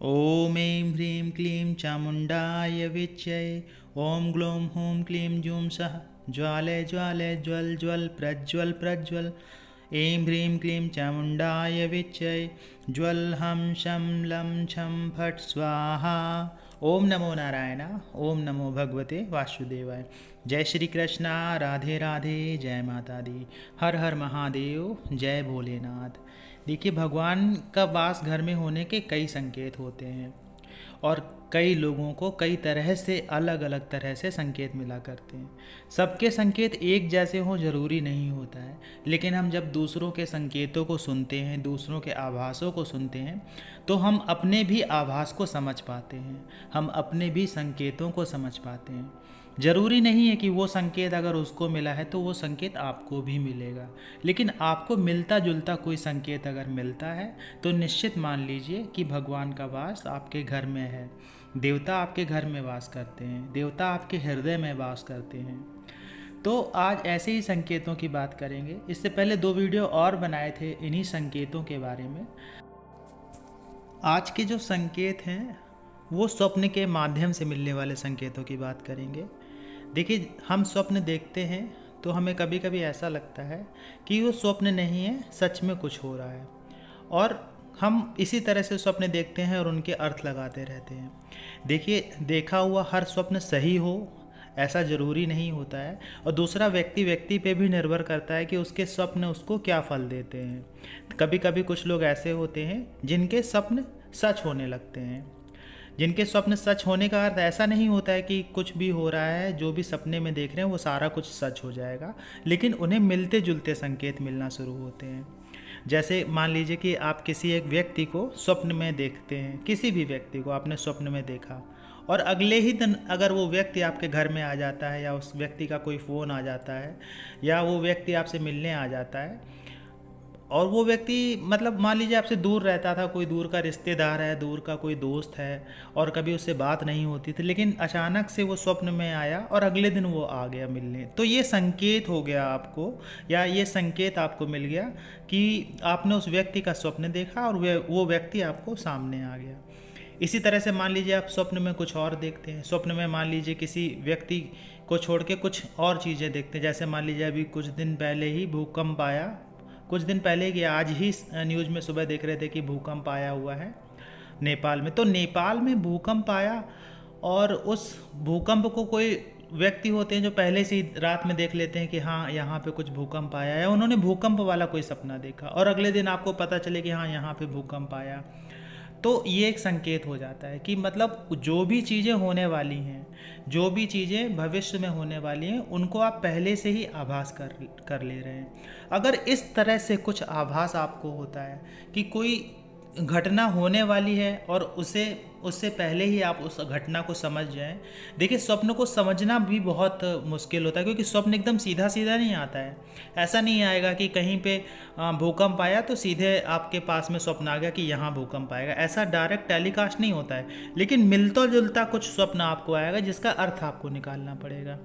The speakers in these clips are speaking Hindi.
ॐ ऐं ह्रीं क्लीं चामुण्डाय विच्यै ॐ ग्लौं हूं क्लीं जूं सः ज्वालय ज्वालय ज्वल ज्वल प्रज्वल प्रज्वल। ऐं ह्रीं क्लीं चामुण्डाय विच्यै ज्वल हं शं लं छं फट् स्वाहा। ओम नमो नारायण। ओम नमो भगवते वासुदेवाय। जय श्री कृष्णा, राधे राधे, जय माता दी, हर हर महादेव, जय भोलेनाथ। देखिए, भगवान का वास घर में होने के कई संकेत होते हैं और कई लोगों को कई तरह से अलग अलग तरह से संकेत मिला करते हैं। सबके संकेत एक जैसे हों ज़रूरी नहीं होता है, लेकिन हम जब दूसरों के संकेतों को सुनते हैं, दूसरों के आभासों को सुनते हैं, तो हम अपने भी आभास को समझ पाते हैं, हम अपने भी संकेतों को समझ पाते हैं। ज़रूरी नहीं है कि वो संकेत अगर उसको मिला है तो वो संकेत आपको भी मिलेगा, लेकिन आपको मिलता जुलता कोई संकेत अगर मिलता है तो निश्चित मान लीजिए कि भगवान का वास आपके घर में है। देवता आपके घर में वास करते हैं, देवता आपके हृदय में वास करते हैं। तो आज ऐसे ही संकेतों की बात करेंगे। इससे पहले 2 वीडियो और बनाए थे इन्हीं संकेतों के बारे में। आज के जो संकेत हैं वो स्वप्न के माध्यम से मिलने वाले संकेतों की बात करेंगे। देखिए, हम स्वप्न देखते हैं तो हमें कभी कभी ऐसा लगता है कि वो स्वप्न नहीं है, सच में कुछ हो रहा है, और हम इसी तरह से स्वप्न देखते हैं और उनके अर्थ लगाते रहते हैं। देखिए, देखा हुआ हर स्वप्न सही हो ऐसा ज़रूरी नहीं होता है, और दूसरा व्यक्ति पे भी निर्भर करता है कि उसके स्वप्न उसको क्या फल देते हैं। कभी कभी कुछ लोग ऐसे होते हैं जिनके स्वप्न सच होने लगते हैं। जिनके स्वप्न सच होने का अर्थ ऐसा नहीं होता है कि कुछ भी हो रहा है, जो भी सपने में देख रहे हैं वो सारा कुछ सच हो जाएगा, लेकिन उन्हें मिलते जुलते संकेत मिलना शुरू होते हैं। जैसे मान लीजिए कि आप किसी एक व्यक्ति को स्वप्न में देखते हैं, किसी भी व्यक्ति को आपने स्वप्न में देखा, और अगले ही दिन अगर वो व्यक्ति आपके घर में आ जाता है, या उस व्यक्ति का कोई फ़ोन आ जाता है, या वो व्यक्ति आपसे मिलने आ जाता है, और वो व्यक्ति मतलब मान लीजिए आपसे दूर रहता था, कोई दूर का रिश्तेदार है, दूर का कोई दोस्त है, और कभी उससे बात नहीं होती थी, लेकिन अचानक से वो स्वप्न में आया और अगले दिन वो आ गया मिलने, तो ये संकेत हो गया आपको, या ये संकेत आपको मिल गया कि आपने उस व्यक्ति का स्वप्न देखा और वो व्यक्ति आपको सामने आ गया। इसी तरह से मान लीजिए आप स्वप्न में कुछ और देखते हैं। स्वप्न में मान लीजिए किसी व्यक्ति को छोड़ के कुछ और चीज़ें देखते हैं। जैसे मान लीजिए अभी कुछ दिन पहले ही भूकंप आया, कुछ दिन पहले कि आज ही न्यूज़ में सुबह देख रहे थे कि भूकंप आया हुआ है नेपाल में। तो नेपाल में भूकंप आया, और उस भूकंप को कोई व्यक्ति होते हैं जो पहले से ही रात में देख लेते हैं कि हाँ यहाँ पे कुछ भूकंप आया है, उन्होंने भूकंप वाला कोई सपना देखा, और अगले दिन आपको पता चले कि हाँ यहाँ पे भूकंप आया। तो ये एक संकेत हो जाता है कि मतलब जो भी चीज़ें होने वाली हैं, जो भी चीज़ें भविष्य में होने वाली हैं, उनको आप पहले से ही आभास कर ले रहे हैं। अगर इस तरह से कुछ आभास आपको होता है कि कोई घटना होने वाली है और उससे पहले ही आप उस घटना को समझ जाएं। देखिए, स्वप्न को समझना भी बहुत मुश्किल होता है, क्योंकि स्वप्न एकदम सीधा सीधा नहीं आता है। ऐसा नहीं आएगा कि कहीं पे भूकंप आया तो सीधे आपके पास में स्वप्न आ गया कि यहाँ भूकंप आएगा। ऐसा डायरेक्ट टेलीकास्ट नहीं होता है, लेकिन मिलता जुलता कुछ स्वप्न आपको आएगा जिसका अर्थ आपको निकालना पड़ेगा।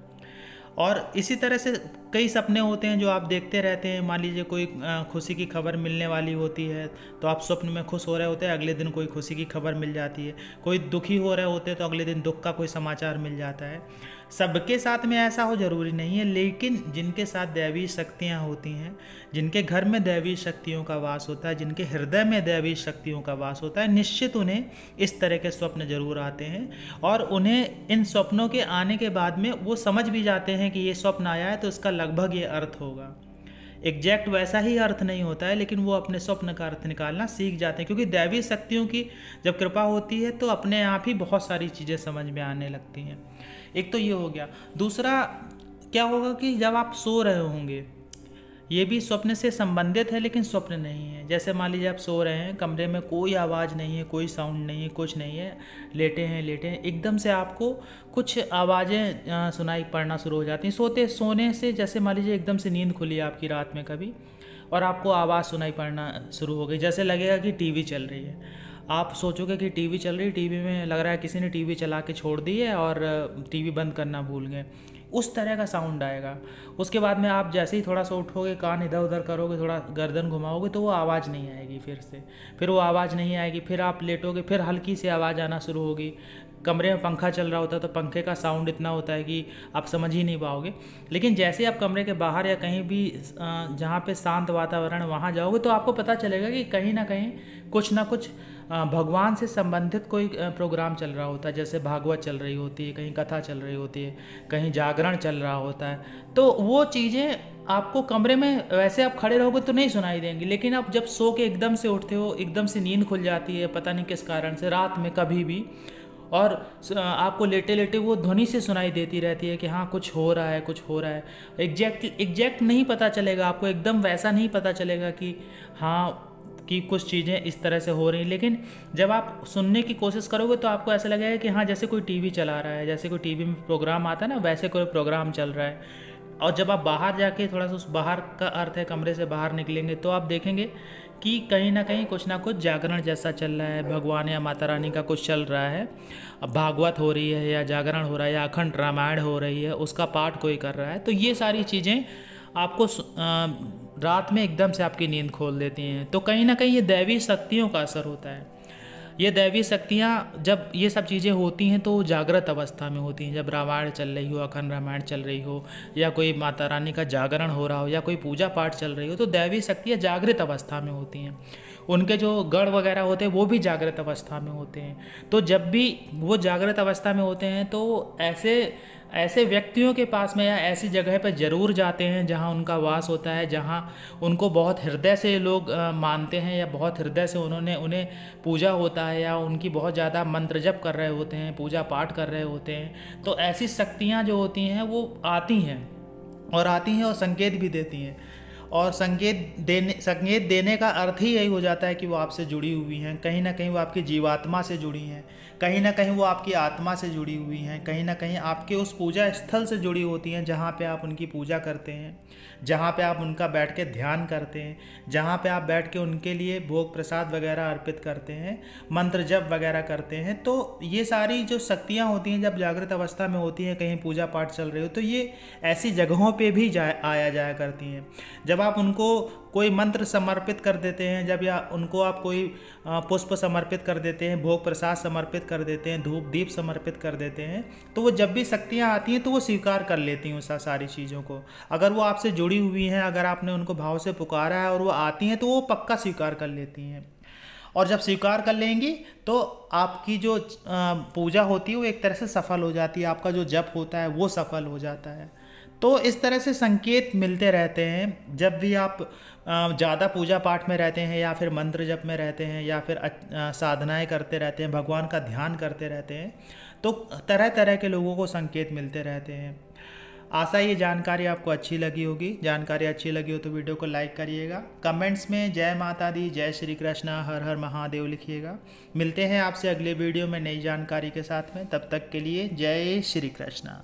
और इसी तरह से कई सपने होते हैं जो आप देखते रहते हैं। मान लीजिए कोई खुशी की खबर मिलने वाली होती है तो आप स्वप्न में खुश हो रहे होते हैं, अगले दिन कोई खुशी की खबर मिल जाती है। कोई दुखी हो रहे होते हैं तो अगले दिन दुख का कोई समाचार मिल जाता है। सबके साथ में ऐसा हो ज़रूरी नहीं है, लेकिन जिनके साथ दैवीय शक्तियाँ होती हैं, जिनके घर में दैवीय शक्तियों का वास होता है, जिनके हृदय में दैवीय शक्तियों का वास होता है, निश्चित उन्हें इस तरह के स्वप्न जरूर आते हैं। और उन्हें इन स्वप्नों के आने के बाद में वो समझ भी जाते हैं कि ये स्वप्न आया है तो इसका लगभग ये अर्थ होगा। एग्जैक्ट वैसा ही अर्थ नहीं होता है, लेकिन वो अपने स्वप्न का अर्थ निकालना सीख जाते हैं, क्योंकि दैवीय शक्तियों की जब कृपा होती है तो अपने आप ही बहुत सारी चीज़ें समझ में आने लगती हैं। एक तो ये हो गया। दूसरा क्या होगा कि जब आप सो रहे होंगे, ये भी स्वप्न से संबंधित है लेकिन स्वप्न नहीं है। जैसे मान लीजिए आप सो रहे हैं, कमरे में कोई आवाज़ नहीं है, कोई साउंड नहीं है, कुछ नहीं है, लेटे हैं, एकदम से आपको कुछ आवाज़ें सुनाई पड़ना शुरू हो जाती हैं। सोने से जैसे मान लीजिए एकदम से नींद खुली आपकी रात में कभी, और आपको आवाज़ सुनाई पड़ना शुरू हो गई। जैसे लगेगा कि टीवी चल रही है। आप सोचोगे कि टीवी चल रही है, टीवी में लग रहा है किसी ने टीवी चला के छोड़ दी है और टीवी बंद करना भूल गए, उस तरह का साउंड आएगा। उसके बाद में आप जैसे ही थोड़ा सा उठोगे, कान इधर उधर करोगे, थोड़ा गर्दन घुमाओगे, तो वो आवाज़ नहीं आएगी फिर वो आवाज़ नहीं आएगी। फिर आप लेटोगे, फिर हल्की सी आवाज़ आना शुरू होगी। कमरे में पंखा चल रहा होता है तो पंखे का साउंड इतना होता है कि आप समझ ही नहीं पाओगे। लेकिन जैसे आप कमरे के बाहर या कहीं भी जहाँ पे शांत वातावरण वहाँ जाओगे तो आपको पता चलेगा कि कहीं ना कहीं कुछ ना कुछ भगवान से संबंधित कोई प्रोग्राम चल रहा होता है। जैसे भागवत चल रही होती है, कहीं कथा चल रही होती है, कहीं जागरण चल रहा होता है। तो वो चीज़ें आपको कमरे में वैसे आप खड़े रहोगे तो नहीं सुनाई देंगी, लेकिन आप जब सो के एकदम से उठते हो, एकदम से नींद खुल जाती है पता नहीं किस कारण से, रात में कभी भी, और आपको लेटे लेटे वो ध्वनि से सुनाई देती रहती है कि हाँ कुछ हो रहा है, कुछ हो रहा है। एग्जैक्ट नहीं पता चलेगा आपको, एकदम वैसा नहीं पता चलेगा कि हाँ कि कुछ चीज़ें इस तरह से हो रही हैं। लेकिन जब आप सुनने की कोशिश करोगे तो आपको ऐसा लगेगा कि हाँ जैसे कोई टीवी चला रहा है, जैसे कोई टीवी में प्रोग्राम आता है ना, वैसे कोई प्रोग्राम चल रहा है। और जब आप बाहर जाके थोड़ा सा, उस बाहर का अर्थ है कमरे से बाहर निकलेंगे, तो आप देखेंगे कि कहीं ना कुछ जागरण जैसा चल रहा है, भगवान या माता रानी का कुछ चल रहा है। अब भागवत हो रही है या जागरण हो रहा है या अखंड रामायण हो रही है, उसका पाठ कोई कर रहा है। तो ये सारी चीज़ें आपको रात में एकदम से आपकी नींद खोल देती हैं। तो कहीं ना कहीं ये दैवी शक्तियों का असर होता है। ये दैवी शक्तियाँ जब ये सब चीज़ें होती हैं तो जागृत अवस्था में होती हैं। जब रामायण चल रही हो, अखंड रामायण चल रही हो, या कोई माता रानी का जागरण हो रहा हो, या कोई पूजा पाठ चल रही हो, तो दैवी शक्तियाँ जागृत अवस्था में होती हैं। उनके जो गढ़ वगैरह होते हैं वो भी जागृत अवस्था में होते हैं। तो जब भी वो जागृत अवस्था में होते हैं तो ऐसे व्यक्तियों के पास में या ऐसी जगह पर ज़रूर जाते हैं जहाँ उनका वास होता है, जहाँ उनको बहुत हृदय से लोग मानते हैं, या बहुत हृदय से उन्हें पूजा होता है, या उनकी बहुत ज़्यादा मंत्र जप कर रहे होते हैं, पूजा पाठ कर रहे होते हैं। तो ऐसी शक्तियाँ जो होती हैं वो आती हैं और संकेत भी देती हैं। और संकेत देने का अर्थ ही यही हो जाता है कि वो आपसे जुड़ी हुई हैं, कहीं ना कहीं वो आपकी जीवात्मा से जुड़ी हैं, कहीं ना कहीं वो आपकी आत्मा से जुड़ी हुई हैं, कहीं ना कहीं आपके उस पूजा स्थल से जुड़ी होती हैं जहाँ पे आप उनकी पूजा करते हैं, जहाँ पे आप उनका बैठ के ध्यान करते हैं, जहाँ पे आप बैठ के उनके लिए भोग प्रसाद वगैरह अर्पित करते हैं, मंत्र जप वगैरह करते हैं। तो ये सारी जो शक्तियाँ होती हैं जब जागृत अवस्था में होती हैं, कहीं पूजा पाठ चल रही हो, तो ये ऐसी जगहों पे भी आया जाया करती हैं। जब आप उनको कोई मंत्र समर्पित कर देते हैं, जब या उनको आप कोई पुष्प समर्पित कर देते हैं, भोग प्रसाद समर्पित कर देते हैं, धूप दीप समर्पित कर देते हैं, तो वो जब भी शक्तियाँ आती हैं तो वो स्वीकार कर लेती हैं उस सारी चीज़ों को। अगर वो आपसे जुड़ी हुई हैं, अगर आपने उनको भाव से पुकारा है और वो आती हैं, तो वो पक्का स्वीकार कर लेती हैं। और जब स्वीकार कर लेंगी तो आपकी जो पूजा होती है वो एक तरह से सफल हो जाती है, आपका जो जप होता है वो सफल हो जाता है। तो इस तरह से संकेत मिलते रहते हैं जब भी आप ज़्यादा पूजा पाठ में रहते हैं, या फिर मंत्र जप में रहते हैं, या फिर साधनाएं करते रहते हैं, भगवान का ध्यान करते रहते हैं, तो तरह तरह के लोगों को संकेत मिलते रहते हैं। आशा ये जानकारी आपको अच्छी लगी होगी। जानकारी अच्छी लगी हो तो वीडियो को लाइक करिएगा, कमेंट्स में जय माता दी, जय श्री कृष्णा, हर हर महादेव लिखिएगा। मिलते हैं आपसे अगले वीडियो में नई जानकारी के साथ में, तब तक के लिए जय श्री कृष्णा।